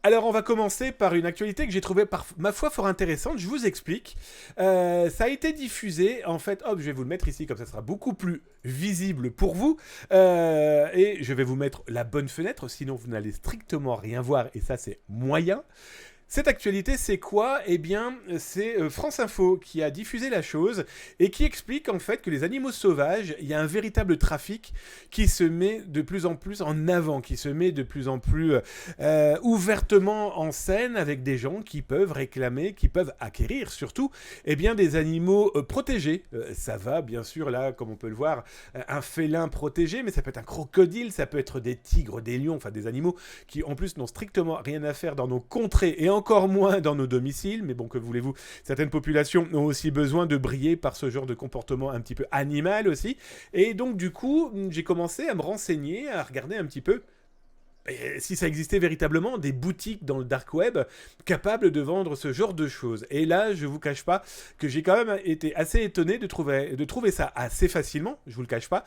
Alors, on va commencer par une actualité que j'ai trouvée, par ma foi, fort intéressante. Je vous explique. Ça a été diffusé, en fait, hop, je vais vous le mettre ici, comme ça sera beaucoup plus visible pour vous. Et je vais vous mettre la bonne fenêtre, sinon vous n'allez strictement rien voir, et ça, c'est moyen. Cette actualité, c'est quoi? Eh bien, c'est France Info qui a diffusé la chose et qui explique en fait que les animaux sauvages, il y a un véritable trafic qui se met de plus en plus en avant, qui se met de plus en plus ouvertement en scène avec des gens qui peuvent réclamer, qui peuvent acquérir surtout, eh bien, des animaux protégés. Ça va, bien sûr, là, comme on peut le voir, un félin protégé, mais ça peut être un crocodile, ça peut être des tigres, des lions, enfin des animaux qui en plus n'ont strictement rien à faire dans nos contrées et encore moins dans nos domiciles, mais bon, que voulez-vous, certaines populations ont aussi besoin de briller par ce genre de comportement un petit peu animal aussi, et donc du coup, j'ai commencé à me renseigner, à regarder un petit peu si ça existait véritablement des boutiques dans le dark web capables de vendre ce genre de choses. Et là, je vous cache pas que j'ai quand même été assez étonné de trouver ça assez facilement, je vous le cache pas.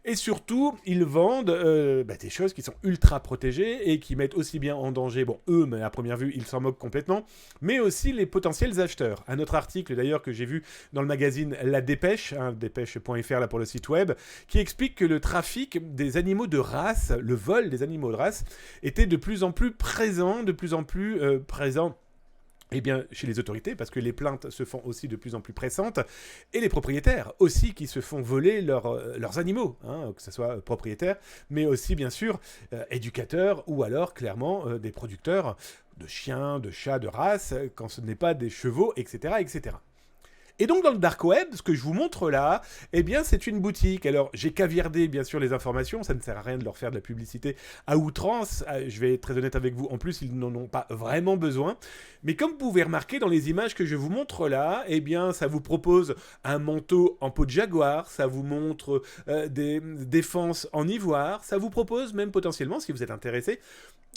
Et surtout, ils vendent des choses qui sont ultra protégées et qui mettent aussi bien en danger, bon, eux, mais à première vue, ils s'en moquent complètement, mais aussi les potentiels acheteurs. Un autre article, d'ailleurs, que j'ai vu dans le magazine La Dépêche, dépêche.fr là pour le site web, qui explique que le trafic des animaux de race, le vol des animaux de race, était de plus en plus présent, eh bien, chez les autorités, parce que les plaintes se font aussi de plus en plus pressantes, et les propriétaires aussi qui se font voler leurs animaux, que ce soit propriétaires, mais aussi bien sûr éducateurs, ou alors clairement des producteurs de chiens, de chats, de race, quand ce n'est pas des chevaux, etc., etc. Et donc dans le dark web, ce que je vous montre là, eh bien c'est une boutique. Alors j'ai caviardé bien sûr les informations, ça ne sert à rien de leur faire de la publicité à outrance, je vais être très honnête avec vous, en plus ils n'en ont pas vraiment besoin. Mais comme vous pouvez remarquer dans les images que je vous montre là, eh bien ça vous propose un manteau en peau de jaguar, ça vous montre des défenses en ivoire, ça vous propose même potentiellement, si vous êtes intéressé,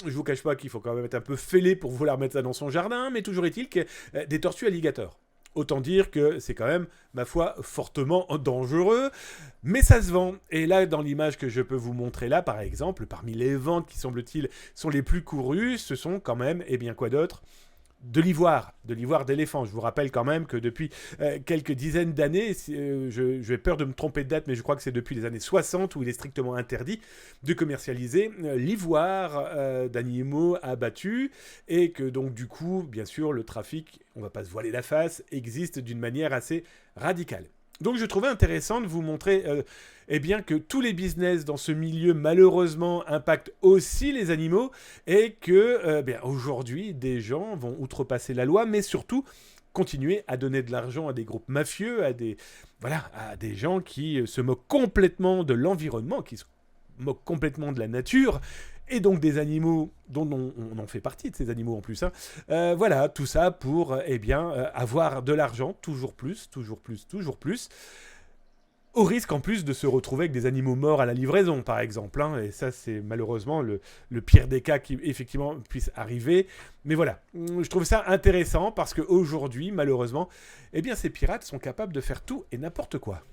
je vous cache pas qu'il faut quand même être un peu fêlé pour vouloir mettre ça dans son jardin, mais toujours est-il que des tortues alligators. Autant dire que c'est quand même, ma foi, fortement dangereux, mais ça se vend. Et là, dans l'image que je peux vous montrer là, par exemple, parmi les ventes qui, semble-t-il, sont les plus courues, ce sont quand même, eh bien quoi d'autre ? De l'ivoire d'éléphant. Je vous rappelle quand même que depuis quelques dizaines d'années, j'ai peur de me tromper de date, mais je crois que c'est depuis les années 60 où il est strictement interdit de commercialiser l'ivoire d'animaux abattus, et que donc du coup, bien sûr, le trafic, on va pas se voiler la face, existe d'une manière assez radicale. Donc je trouvais intéressant de vous montrer eh bien, que tous les business dans ce milieu malheureusement impactent aussi les animaux, et que aujourd'hui des gens vont outrepasser la loi, mais surtout continuer à donner de l'argent à des groupes mafieux, à des gens qui se moquent complètement de l'environnement, qui se moquent complètement de la nature, et donc des animaux dont on en fait partie, de ces animaux en plus. Voilà, tout ça pour avoir de l'argent, toujours plus, toujours plus, toujours plus, au risque en plus de se retrouver avec des animaux morts à la livraison, par exemple. Et ça, c'est malheureusement le pire des cas qui, effectivement, puisse arriver. Mais voilà, je trouve ça intéressant parce qu'aujourd'hui, malheureusement, eh bien, ces pirates sont capables de faire tout et n'importe quoi.